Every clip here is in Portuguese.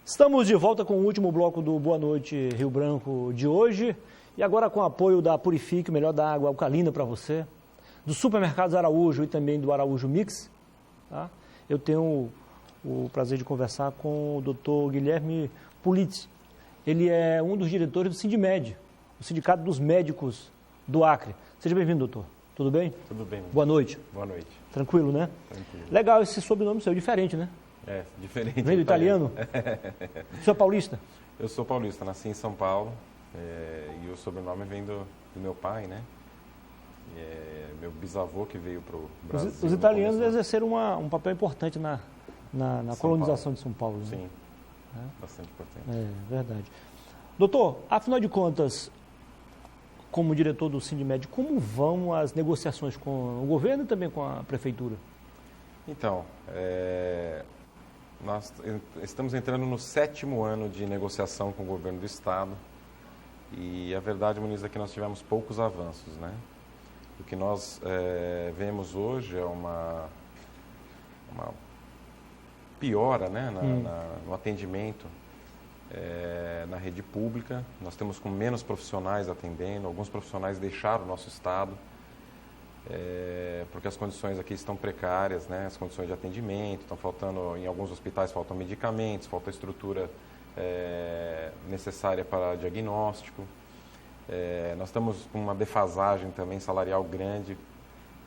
Estamos de volta com o último bloco do Boa Noite Rio Branco de hoje. E agora com o apoio da Purifique, o melhor da água alcalina para você, do Supermercados Araújo e também do Araújo Mix, tá? Eu tenho o prazer de conversar com o Dr. Guilherme Pulitz. Ele é um dos diretores do Sindimed, o Sindicato dos Médicos do Acre. Seja bem-vindo, doutor. Tudo bem? Tudo bem. Boa noite. Boa noite. Tranquilo, né? Tranquilo. Legal esse sobrenome seu, diferente, né? É, diferente. Vem do italiano? O senhor é paulista? Eu sou paulista, nasci em São Paulo e o sobrenome vem do meu pai, né? Meu bisavô que veio para o Brasil. Os italianos exerceram um papel importante na colonização de São Paulo. Né? Sim, bastante importante. É verdade. Doutor, afinal de contas, como diretor do Sindimed, como vão as negociações com o governo e também com a prefeitura? Então, nós estamos entrando no 7º ano de negociação com o governo do estado e a verdade, Muniz, é que nós tivemos poucos avanços, né? O que nós vemos hoje é uma piora, né, no atendimento na rede pública. Nós temos com menos profissionais atendendo, alguns profissionais deixaram o nosso estado, porque as condições aqui estão precárias, né, as condições de atendimento, estão faltando, em alguns hospitais faltam medicamentos, falta estrutura necessária para diagnóstico. Nós estamos com uma defasagem também salarial grande,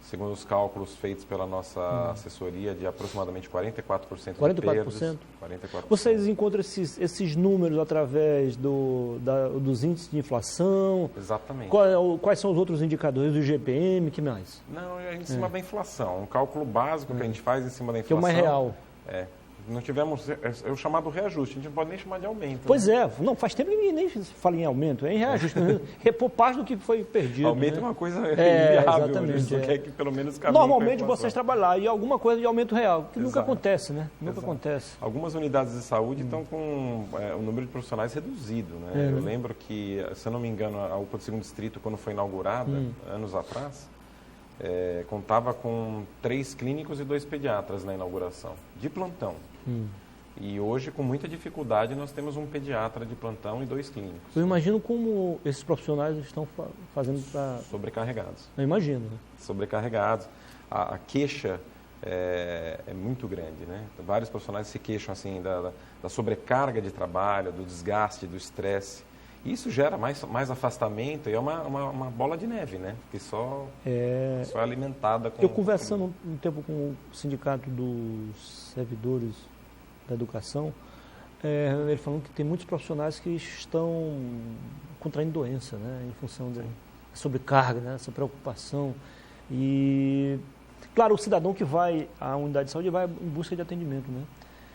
segundo os cálculos feitos pela nossa assessoria, de aproximadamente 44% 44%? de perdas. 44%. Vocês encontram esses números através dos índices de inflação? Exatamente. Quais são os outros indicadores do IGPM, que mais? Não, é em cima da inflação. Um cálculo básico que a gente faz em cima da inflação. Que é o mais real. Não tivemos, é o chamado reajuste, a gente não pode nem chamar de aumento. Pois né? Não, faz tempo que ninguém nem fala em aumento, é em reajuste, repor parte do que foi perdido. Aumento né? é uma coisa inviável, exatamente, isso quer que pelo menos caminhe. Normalmente vocês trabalham e alguma coisa de aumento real, que nunca Exato. acontece, né? Nunca Exato. acontece. Algumas unidades de saúde estão com o número de profissionais reduzido, né? Eu lembro que, se eu não me engano, a UPA do 2º Distrito, quando foi inaugurada, anos atrás, contava com 3 clínicos e 2 pediatras na inauguração, de plantão. E hoje, com muita dificuldade, nós temos um pediatra de plantão e 2 clínicos. Eu imagino como esses profissionais estão fazendo para... Sobrecarregados. Eu imagino. Né? Sobrecarregados. A queixa é muito grande, né? Vários profissionais se queixam assim da sobrecarga de trabalho, do desgaste, do estresse. Isso gera mais afastamento e é uma bola de neve, né? Que só é alimentada com... Eu conversando um tempo com o Sindicato dos Servidores da Educação, ele falando que tem muitos profissionais que estão contraindo doença, né? Em função da sobrecarga, né? Essa preocupação. E, claro, o cidadão que vai à unidade de saúde vai em busca de atendimento, né?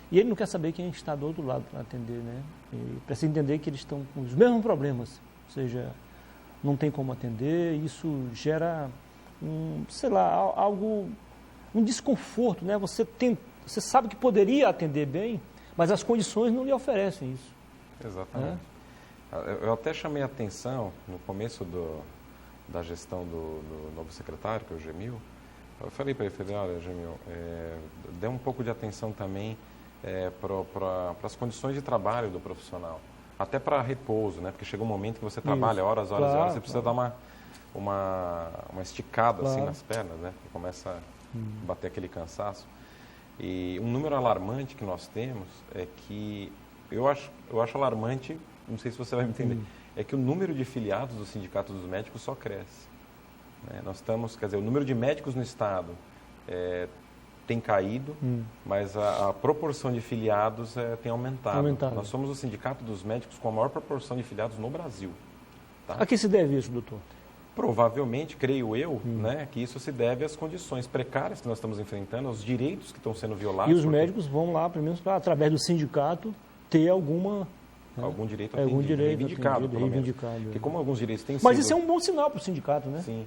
E ele não quer saber quem está do outro lado para atender, né? E precisa entender que eles estão com os mesmos problemas, ou seja, não tem como atender, isso gera um desconforto, né? Você sabe que poderia atender bem, mas as condições não lhe oferecem isso. Exatamente. Eu até chamei a atenção no começo da gestão do novo secretário, que é o Gemil. Eu falei para ele, olha, Gemil, dê um pouco de atenção também para as condições de trabalho do profissional, até para repouso, né? Porque chega um momento que você trabalha horas, você precisa dar uma esticada assim nas pernas, né? Porque começa a bater aquele cansaço. E um número alarmante que nós temos é que, eu acho alarmante, não sei se você vai me entender, é que o número de filiados do Sindicato dos Médicos só cresce. Né? Nós estamos, quer dizer, o número de médicos no Estado tem caído, mas a proporção de filiados tem aumentado. Nós somos o Sindicato dos Médicos com a maior proporção de filiados no Brasil. Tá? A que se deve isso, doutor? Provavelmente, creio eu, né, que isso se deve às condições precárias que nós estamos enfrentando, aos direitos que estão sendo violados. E os médicos vão lá, pelo menos, através do sindicato, ter algum direito atendido, reivindicado, pelo menos. Porque como alguns direitos têm sido... Mas isso é um bom sinal para o sindicato, né? Sim.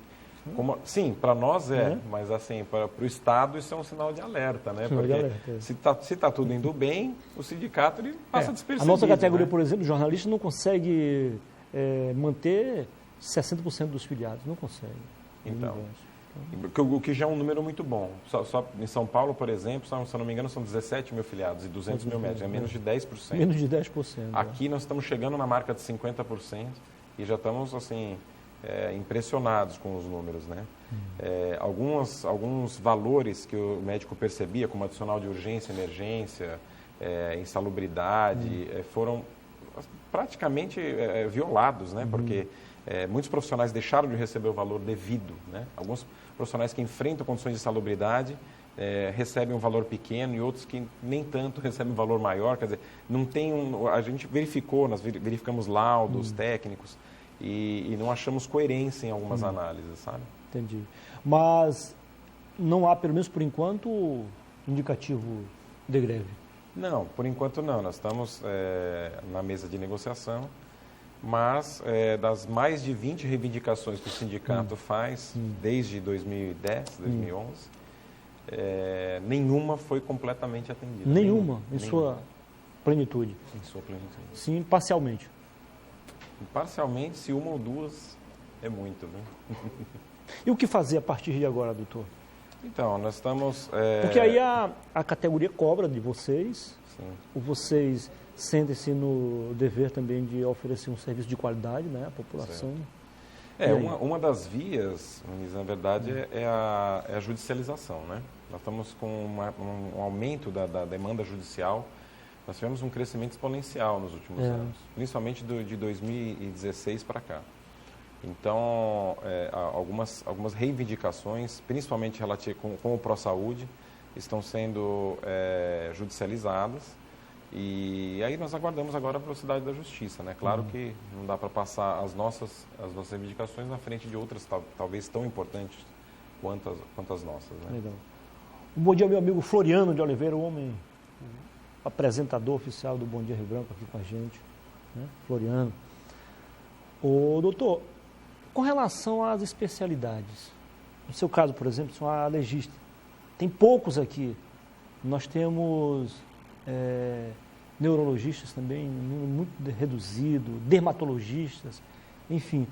Sim, para nós mas assim, para o Estado isso é um sinal de alerta, né? Porque se está tudo indo bem, o sindicato ele passa despercebido. A nossa categoria, né? por exemplo, jornalista, não consegue manter 60% dos filiados, não consegue. Então, O que já é um número muito bom. Só em São Paulo, por exemplo, se eu não me engano, são 17 mil filiados e 200 mil médicos. É menos de 10%. Menos de 10%. Aqui nós estamos chegando na marca de 50% e já estamos, assim, impressionados com os números, né? Alguns valores que o médico percebia, como adicional de urgência, emergência, insalubridade, foram praticamente violados, né? Porque muitos profissionais deixaram de receber o valor devido, né? Alguns profissionais que enfrentam condições de insalubridade recebem um valor pequeno e outros que nem tanto recebem um valor maior. Quer dizer, não tem a gente verificou, nós verificamos laudos técnicos e não achamos coerência em algumas análises, sabe? Entendi. Mas não há, pelo menos por enquanto, indicativo de greve? Não, por enquanto não. Nós estamos na mesa de negociação, mas das mais de 20 reivindicações que o sindicato faz desde 2010, 2011, nenhuma foi completamente atendida. Nenhuma, em sua plenitude? Em sua plenitude. Sim, parcialmente? Parcialmente, se uma ou duas, é muito, viu? E o que fazer a partir de agora, doutor? Então, nós estamos... Porque aí a categoria cobra de vocês, Sim. ou vocês sentem-se no dever também de oferecer um serviço de qualidade, né, à população. Uma das vias, na verdade, é a judicialização, né? Nós estamos com um aumento da demanda judicial. Nós tivemos um crescimento exponencial nos últimos anos, principalmente de 2016 para cá. Então, algumas reivindicações, principalmente relativas com o ProSaúde, estão sendo judicializadas. E aí nós aguardamos agora a velocidade da justiça, né? Claro que não dá para passar as nossas reivindicações na frente de outras, talvez tão importantes quanto as nossas, né? Legal. Um bom dia, meu amigo Floriano de Oliveira, o homem apresentador oficial do Bom Dia Rio Branco aqui com a gente, né? Floriano. Ô, doutor, com relação às especialidades, no seu caso, por exemplo, sou a legista, tem poucos aqui. Nós temos neurologistas também, muito reduzido, dermatologistas, enfim.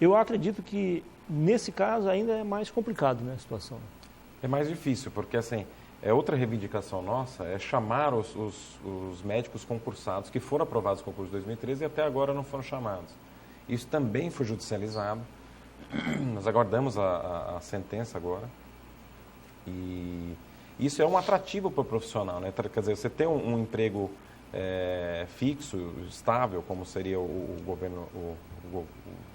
Eu acredito que, nesse caso, ainda é mais complicado, né, a situação. É mais difícil, porque, assim, outra reivindicação nossa é chamar os médicos concursados, que foram aprovados no concurso de 2013 e até agora não foram chamados. Isso também foi judicializado. Nós aguardamos a sentença agora. E isso é um atrativo para o profissional, né? Quer dizer, você ter um emprego fixo, estável, como seria o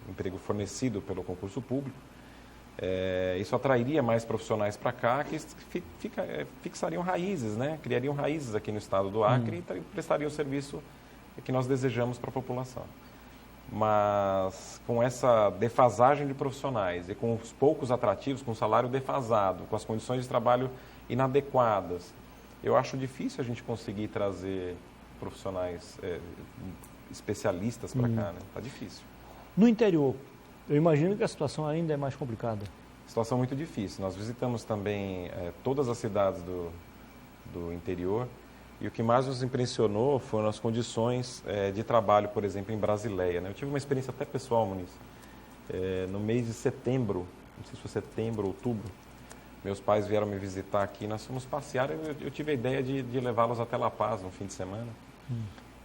emprego fornecido pelo concurso público, isso atrairia mais profissionais para cá que fixariam raízes, né? Criariam raízes aqui no estado do Acre e prestariam o serviço que nós desejamos para a população. Mas com essa defasagem de profissionais e com os poucos atrativos, com o salário defasado, com as condições de trabalho inadequadas, eu acho difícil a gente conseguir trazer profissionais especialistas para cá, né? Está difícil. No interior, eu imagino que a situação ainda é mais complicada. Situação muito difícil. Nós visitamos também todas as cidades do interior. E o que mais nos impressionou foram as condições de trabalho, por exemplo, em Brasileia, né? Eu tive uma experiência até pessoal, Muniz. No mês de setembro, não sei se foi setembro ou outubro, meus pais vieram me visitar aqui, nós fomos passear, eu tive a ideia de levá-los até La Paz no fim de semana.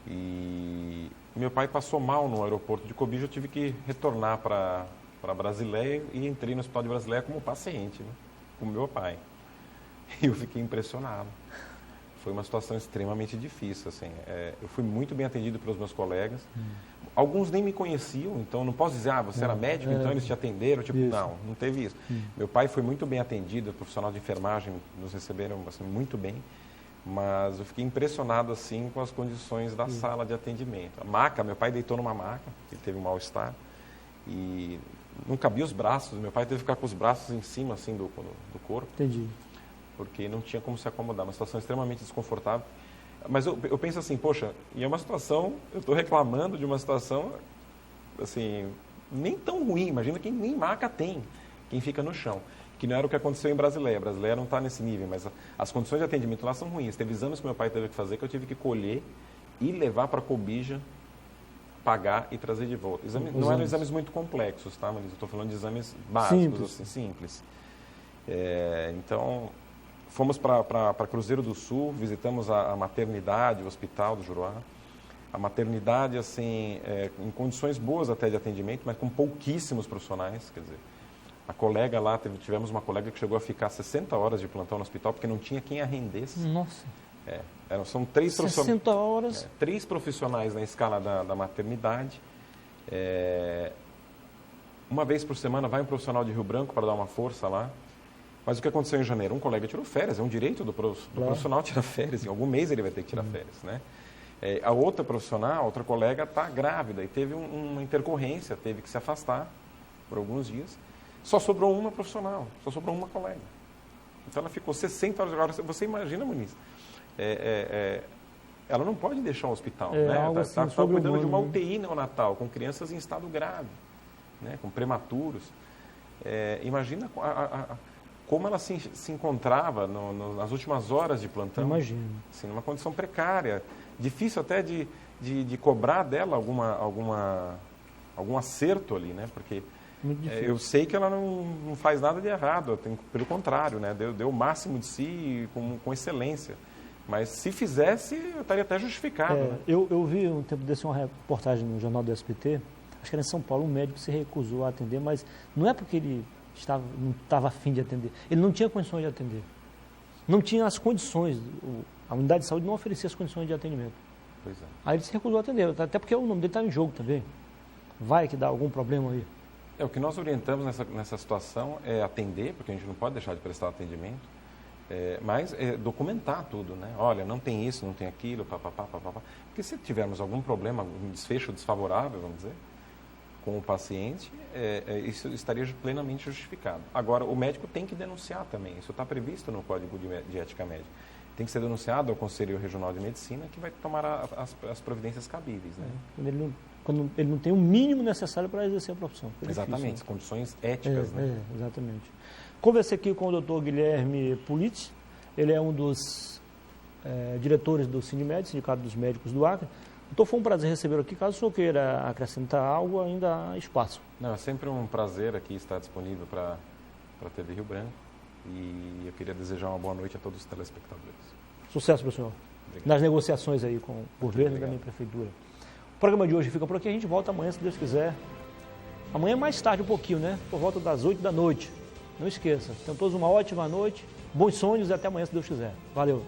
E meu pai passou mal no aeroporto de Cobija, eu tive que retornar para Brasileia e entrei no hospital de Brasileia como paciente, né? Com meu pai. E eu fiquei impressionado. Foi uma situação extremamente difícil, assim. Eu fui muito bem atendido pelos meus colegas. Alguns nem me conheciam, então não posso dizer, você era médico, então eles te atenderam. Tipo, não teve isso. Meu pai foi muito bem atendido, o profissional de enfermagem nos receberam assim, muito bem, mas eu fiquei impressionado, assim, com as condições da sala de atendimento. A maca, meu pai deitou numa maca, ele teve um mal-estar, e não cabia os braços, meu pai teve que ficar com os braços em cima, assim, do corpo. Entendi. Porque não tinha como se acomodar, uma situação extremamente desconfortável. Mas eu penso assim, poxa, e é uma situação, eu estou reclamando de uma situação, assim, nem tão ruim, imagina quem nem maca tem, quem fica no chão, que não era o que aconteceu em Brasileia. Brasileia não está nesse nível, mas as condições de atendimento lá são ruins. Teve exames que meu pai teve que fazer, que eu tive que colher e levar para a Cobija, pagar e trazer de volta. Não eram exames muito complexos, tá? Mas eu estou falando de exames básicos, simples. Assim, simples. Então, fomos para Cruzeiro do Sul, visitamos a maternidade, o hospital do Juruá. A maternidade, assim, em condições boas até de atendimento, mas com pouquíssimos profissionais, quer dizer, a colega lá, tivemos uma colega que chegou a ficar 60 horas de plantão no hospital porque não tinha quem a rendesse. Nossa. São 3 profissionais. 60 horas. 3 profissionais na escala da maternidade. Uma vez por semana vai um profissional de Rio Branco para dar uma força lá. Mas o que aconteceu em janeiro? Um colega tirou férias, é um direito do profissional tirar férias. Em algum mês ele vai ter que tirar férias, né? A outra profissional, outra colega, está grávida e teve uma intercorrência, teve que se afastar por alguns dias. Só sobrou uma profissional, só sobrou uma colega. Então ela ficou 60 horas. Agora, você imagina, Muniz, ela não pode deixar o hospital, né? Está cuidando de uma UTI neonatal, com crianças em estado grave, né? Com prematuros. Imagina como ela se encontrava nas últimas horas de plantão. Imagino. Assim, numa condição precária. Difícil até de cobrar dela algum acerto ali, né? Porque eu sei que ela não faz nada de errado, pelo contrário, né? Deu o máximo de si com excelência. Mas se fizesse, eu estaria até justificado. Né? Eu vi um tempo desse uma reportagem no Jornal do SBT, acho que era em São Paulo, um médico se recusou a atender, mas não é porque ele não estava a fim de atender, ele não tinha condições de atender. Não tinha as condições, a unidade de saúde não oferecia as condições de atendimento. Pois é. Aí ele se recusou a atender, até porque o nome dele está em jogo também. Vai que dá algum problema aí. O que nós orientamos nessa situação é atender, porque a gente não pode deixar de prestar atendimento, mas documentar tudo, né? Olha, não tem isso, não tem aquilo, papapá. Porque se tivermos algum problema, um desfecho desfavorável, vamos dizer, com o paciente, isso estaria plenamente justificado. Agora, o médico tem que denunciar também, isso está previsto no Código de Ética Médica. Tem que ser denunciado ao Conselho Regional de Medicina, que vai tomar as providências cabíveis. Né? Quando ele não tem o mínimo necessário para exercer a profissão. Exatamente, difícil, né? Condições éticas. Né? Exatamente. Conversei aqui com o Dr. Guilherme Pulitz, ele é um dos diretores do Sinimed, Sindicato dos Médicos do Acre. Doutor, foi um prazer recebê-lo aqui. Caso o senhor queira acrescentar algo, ainda há espaço. Não, é sempre um prazer aqui estar disponível para a TV Rio Branco. E eu queria desejar uma boa noite a todos os telespectadores. Sucesso, professor. Obrigado. Nas negociações aí com o governo e da minha prefeitura. O programa de hoje fica por aqui. A gente volta amanhã, se Deus quiser. Amanhã mais tarde um pouquinho, né? Por volta das 8 da noite. Não esqueça. Tenham todos uma ótima noite, bons sonhos e até amanhã, se Deus quiser. Valeu.